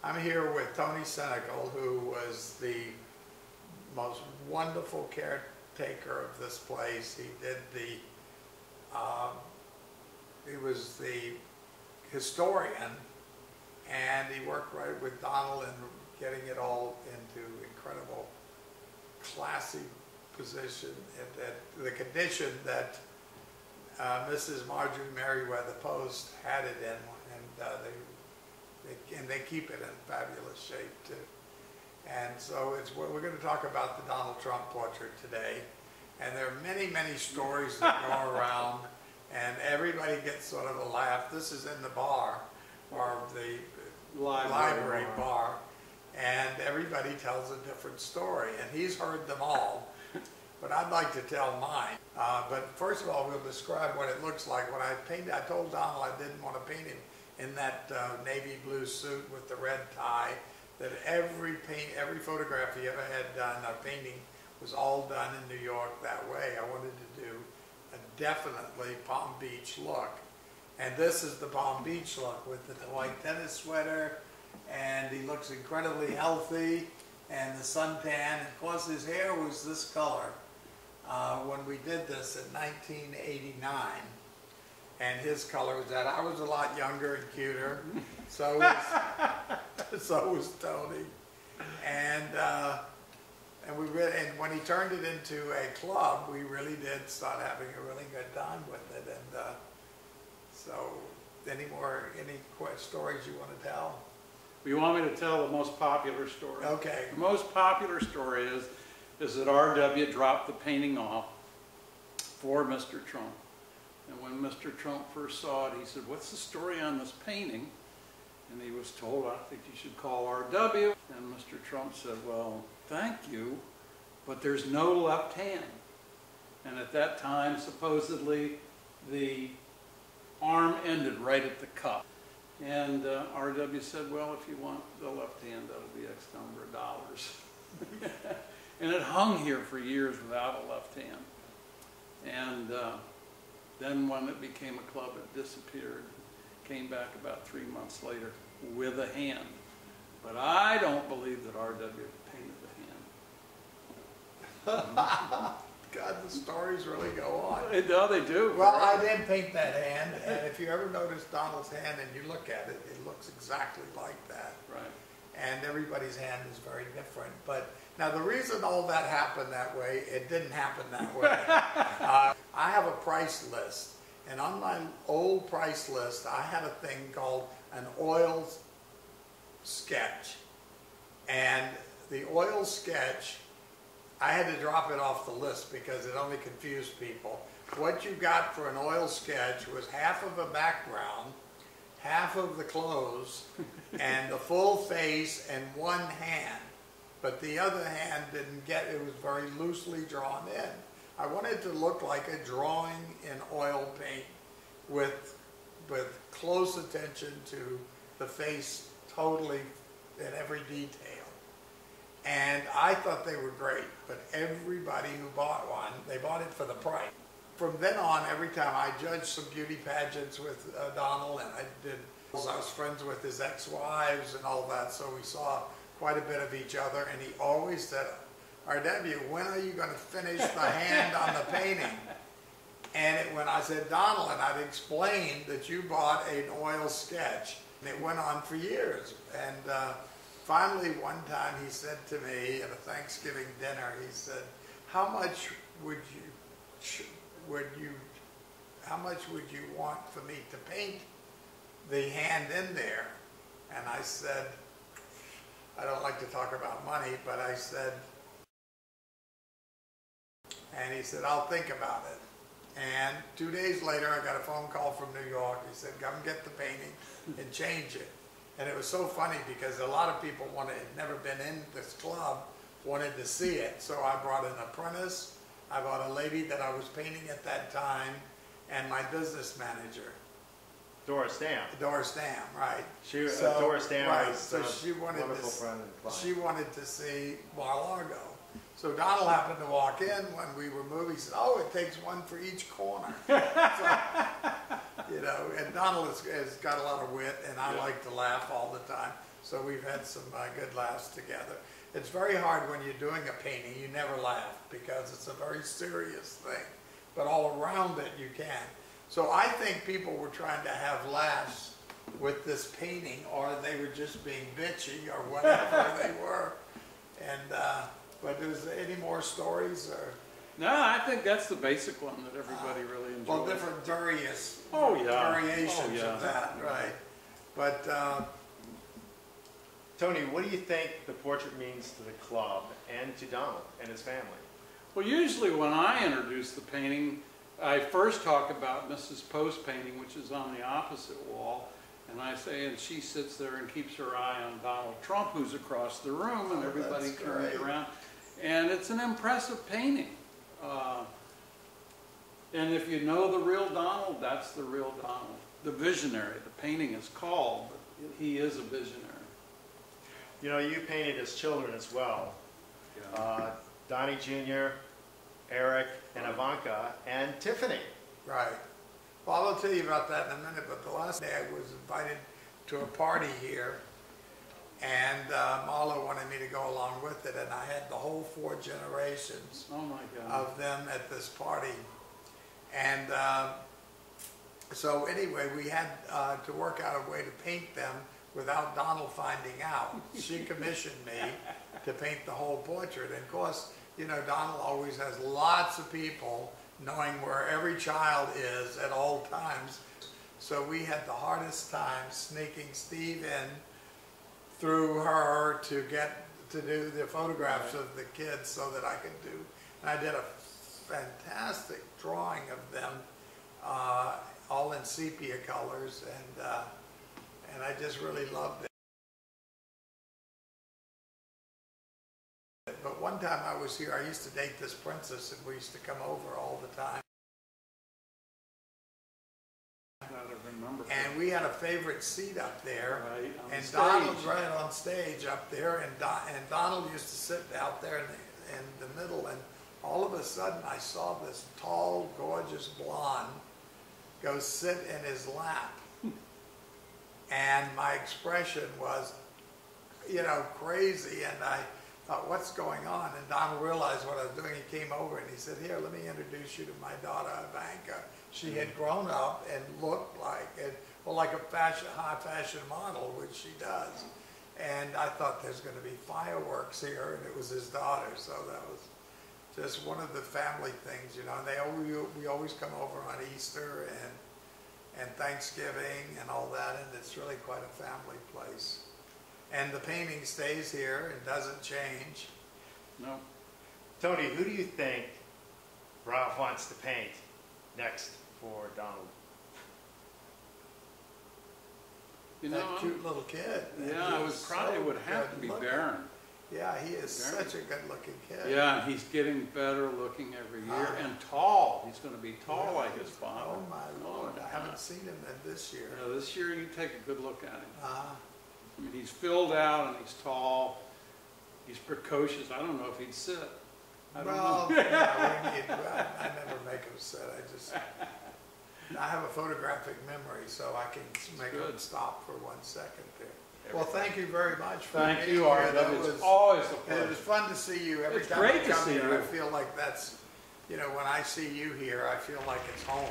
I'm here with Tony Senecal, who was the most wonderful caretaker of this place. He did he was the historian, and he worked right with Donald in getting it all into incredible, classy position, and the condition that Mrs. Marjorie Merriweather Post had it in, and they keep it in fabulous shape too. And so we're going to talk about the Donald Trump portrait today, and there are many, many stories that go around, and everybody gets sort of a laugh. This is in the bar, or the library bar, and everybody tells a different story, and he's heard them all. But I'd like to tell mine. But first of all, we'll describe what it looks like. When I painted, I told Donald I didn't want to paint him in that navy blue suit with the red tie. That every photograph he ever had done, a painting, was all done in New York that way. I wanted to do a definitely Palm Beach look. And this is the Palm Beach look with the white tennis sweater, and he looks incredibly healthy, and the suntan. Of course, his hair was this color when we did this in 1989, and his color was that. I was a lot younger and cuter, so was Tony, and when he turned it into a club, we really did start having a really good time with it. And so, any stories you want to tell? You want me to tell the most popular story? Okay. The most popular story is that R.W. dropped the painting off for Mr. Trump. And when Mr. Trump first saw it, he said, "What's the story on this painting?" And he was told, "I think you should call R.W." And Mr. Trump said, "Well, thank you, but there's no left hand." And at that time, supposedly, the arm ended right at the cup. And R.W. said, "Well, if you want the left hand, that'll be X number of dollars." And it hung here for years without a left hand. And then when it became a club, it disappeared. Came back about 3 months later with a hand. But I don't believe that R.W. painted the hand. God, the stories really go on. No, they do. Well, I did paint that hand, and if you ever notice Donald's hand and you look at it, it looks exactly like that. Right. And everybody's hand is very different. But now the reason all that happened that way, it didn't happen that way. I have a price list, and on my old price list, I had a thing called an oil sketch. And the oil sketch, I had to drop it off the list because it only confused people. What you got for an oil sketch was half of a background, half of the clothes, and the full face and one hand. But the other hand didn't get, it was very loosely drawn in. I wanted to look like a drawing in oil paint with close attention to the face totally in every detail. And I thought they were great, but everybody who bought one, they bought it for the price. From then on, every time I judged some beauty pageants with Donald, and I was friends with his ex-wives and all that, so we saw quite a bit of each other, and he always said, "R.W., when are you going to finish the hand on the painting?" And when I said, "Donald," and I'd explained that you bought an oil sketch, and it went on for years. And finally, one time he said to me at a Thanksgiving dinner, he said, how much would you want for me to paint the hand in there? And I said, I don't like to talk about money, but I said, and he said, "I'll think about it." And 2 days later, I got a phone call from New York. He said, "Come get the painting and change it." And it was so funny because a lot of people had never been in this club, wanted to see it. So I brought an apprentice, I brought a lady that I was painting at that time, and my business manager. Doris Dam. Doris Dam, right. Doris Dam right, was so she wanted wonderful friend and client. She wanted to see Mar-A-Lago. So Donald happened to walk in when we were moving. He said, "Oh, it takes one for each corner." So You know, and Donald has got a lot of wit, and I like to laugh all the time. So we've had some good laughs together. It's very hard when you're doing a painting, you never laugh because it's a very serious thing. But all around it you can. So I think people were trying to have laughs with this painting, or they were just being bitchy, or whatever they were. And but is there any more stories? Or? No, I think that's the basic one that everybody really enjoys. Well, different variations yeah. of that, right? But Tony, what do you think the portrait means to the club and to Donald and his family? Well, usually when I introduce the painting, I first talk about Mrs. Poe's painting, which is on the opposite wall, and I say, and she sits there and keeps her eye on Donald Trump, who's across the room, and everybody turns around. And it's an impressive painting. And if you know the real Donald, that's the real Donald. The visionary. The painting is called, but he is a visionary. You know, you painted as children as well. Yeah. Donnie Jr., Eric, and Ivanka, and Tiffany. right. Well, I'll tell you about that in a minute, but the last day I was invited to a party here, and Marla wanted me to go along with it, and I had the whole 4 generations Oh my God. of them at this party. And so anyway, we had to work out a way to paint them without Donald finding out. She commissioned me to paint the whole portrait. And of course, you know, Donald always has lots of people knowing where every child is at all times. So we had the hardest time sneaking Steve in through her to get to do the photographs of the kids so that I could do. And I did a fantastic drawing of them, all in sepia colors, and I just really loved it. But one time I was here, I used to date this princess, and we used to come over all the time. And we had a favorite seat up there, Right, on and the Donald's stage. right on stage up there, and Donald used to sit out there in the middle, and all of a sudden I saw this tall, gorgeous blonde go sit in his lap. And my expression was, you know, crazy, and I thought, what's going on? And Donald realized what I was doing. He came over and he said, here, let me introduce you to my daughter, Ivanka. She had grown up and looked like like a high fashion model, which she does. And I thought there's going to be fireworks here, and it was his daughter. So that was just one of the family things, you know. And we always come over on Easter and Thanksgiving and all that, and it's really quite a family place. And the painting stays here and doesn't change. No. Tony, who do you think Ralph wants to paint next for Donald? You That know, cute little kid. yeah, it would have to be good-looking. Barron. Yeah, he is Barron. such a good-looking kid. Yeah, and he's getting better looking every year, and tall. He's going to be tall like his father. Oh my Lord, I yeah. haven't seen him this year. Yeah, this year you take a good look at him. Uh, I mean, he's filled out and he's tall. He's precocious. I don't know if he'd sit. I don't well, know. yeah, I never make him sit. I have a photographic memory, so I can make him good. stop for 1 second there. Well, thank you very much for Thank being you, here. Art. That It's was always a It pleasure. was fun to see you every It's time great I to come see here. you. I feel like that's, you know, when I see you here, I feel like it's home.